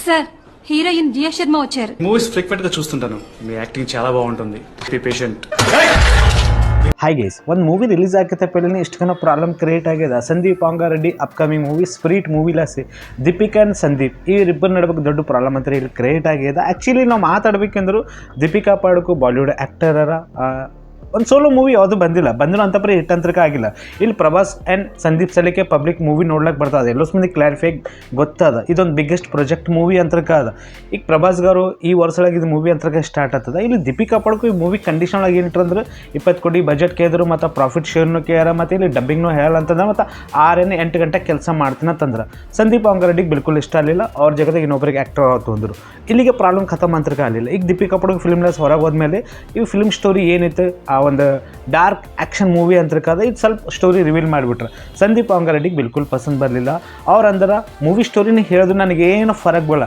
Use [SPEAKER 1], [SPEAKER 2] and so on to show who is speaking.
[SPEAKER 1] Sir heroine Jiya Sharma వచ్చారు.
[SPEAKER 2] Movies frequent గా చూస్తుంటాను. మీ యాక్టింగ్ చాలా బాగుంటుంది. Be patient.
[SPEAKER 3] ಹಾಯ್ ಗೈಸ್, ಒಂದು ಮೂವಿ ರಿಲೀಸ್ ಆಗತ್ತೆ ಪೆಲ್ಲೇ ಇಷ್ಟಕನ ಪ್ರಾಬ್ಲಮ್ ಕ್ರಿಯೇಟ್ ಆಗಿದೆ. ಸಂದೀಪ್ ಪಾಂಗಾರೆಡ್ಡಿ ಅಪ್ಕಮಿಂಗ್ ಮೂವಿ ಸ್ಪಿರಿಟ್ ಮೂವಿಲಾಸಿ ದೀಪಿಕಾ ಆ್ಯಂಡ್ ಸಂದೀಪ್ ಈ ಇಬ್ಬರು ನಡಬೇಕು ದೊಡ್ಡ ಪ್ರಾಬ್ಲಮ್ ಅಂತ ಇಲ್ಲಿ ಕ್ರಿಯೇಟ್ ಆಗಿದೆ. ಆ್ಯಕ್ಚುಲಿ ನಾವು ಮಾತಾಡ್ಬೇಕೆಂದ್ರು ದೀಪಿಕಾ ಪಾಡುಕು ಬಾಲಿವುಡ್ ಆ್ಯಕ್ಟರರ ಒಂದು ಸೋಲೋ ಮೂವಿ ಯಾವುದು ಬಂದಿಲ್ಲ ಅಂತಪ್ರಿ ಹಿಟ್ ಅಂತರಕ್ಕೆ ಆಗಿಲ್ಲ. ಇಲ್ಲಿ ಪ್ರಭಾಸ್ ಆ್ಯಂಡ್ ಸಂದೀಪ್ ಸಲಿಕೆ ಪಬ್ಲಿಕ್ ಮೂವಿ ನೋಡ್ಲಿಕ್ಕೆ ಬರ್ತದೆ. ಎಲ್ಲೋ ಮಂದಿ ಕ್ಲಾರಿಫೈ ಗೊತ್ತದ ಇದೊಂದು ಬಿಗ್ಗೆಸ್ಟ್ ಪ್ರಾಜೆಕ್ಟ್ ಮೂವಿ ಅಂತರಕ್ಕೆ ಅದ. ಈಗ ಪ್ರಭಾಸ್ ಗಾರು ಈ ವರ್ಷೊಳಗೆ ಇದು ಮೂವಿ ಅಂತರಕ್ಕೆ ಸ್ಟಾರ್ಟ್ ಆಗ್ತದೆ. ಇಲ್ಲಿ ದೀಪಿಕಾ ಪಾಡುಕು ಈ ಮೂವಿ ಕಂಡೀಷನ್ ಆಗಿ ಏನಿಟ್ರಂದ್ರೆ 20 ಕೋಟಿ ಬಜೆಟ್ ಕೇಳಿದ್ರು ಮತ್ತು ಪ್ರಾಫಿಟ್ ಶೇರ್ನು ಕೇಳ್ಯಾರ ಮತ್ತು ಇಲ್ಲಿ ಡಬ್ಬಿಂಗ್ನು ಹೇಳಲ್ಲ ಅಂತಂದ್ರೆ ಮತ್ತು 6-8 ಗಂಟೆ ಕೆಲಸ ಮಾಡ್ತೀನಿ ಅಂತಂದ್ರೆ ಸಂದೀಪ್ ಪಾಂಗಾರೆಡ್ಡಿಗೆ ಬಿಲ್ಕುಲ್ ಇಷ್ಟ ಆಗಲಿಲ್ಲ. ಅವ್ರ ಜಗತ್ತಿಗೆ ಇನ್ನೊಬ್ಬರಿಗೆ ಆ್ಯಕ್ಟರ್ ತೊಂದರು. ಇಲ್ಲಿಗೆ ಪ್ರಾಬ್ಲಮ್ ಖತಮ್ ಅಂತರಕ್ಕೆ ಆಗಲಿಲ್ಲ. ಈಗ ದೀಪಿಕಾ ಪಾಡುಕು ಫಿಲ್ಮ್ಲೆಸ್ ಹೊರಗೆ ಹೋದ್ಮೇಲೆ ಈ ಫಿಲ್ಮ್ ಸ್ಟೋರಿ ಏನೈತೆ ಆ ಒಂದು ಡಾರ್ಕ್ ಆ್ಯಕ್ಷನ್ ಮೂವಿ ಅಂತರಕ್ಕಾದ ಇದು ಸ್ವಲ್ಪ ಸ್ಟೋರಿ ರಿವೀಲ್ ಮಾಡಿಬಿಟ್ರೆ ಸಂದೀಪ್ ಪಾಂಗಾರೆಡ್ಡಿಗೆ ಬಿಲ್ಕುಲ್ ಪಸಂದ್ ಬರಲಿಲ್ಲ. ಅವ್ರು ಅಂದ್ರೆ ಮೂವಿ ಸ್ಟೋರಿನ ಹೇಳೋದು ನನಗೇನು ಫರಕ್ ಬೀಳ.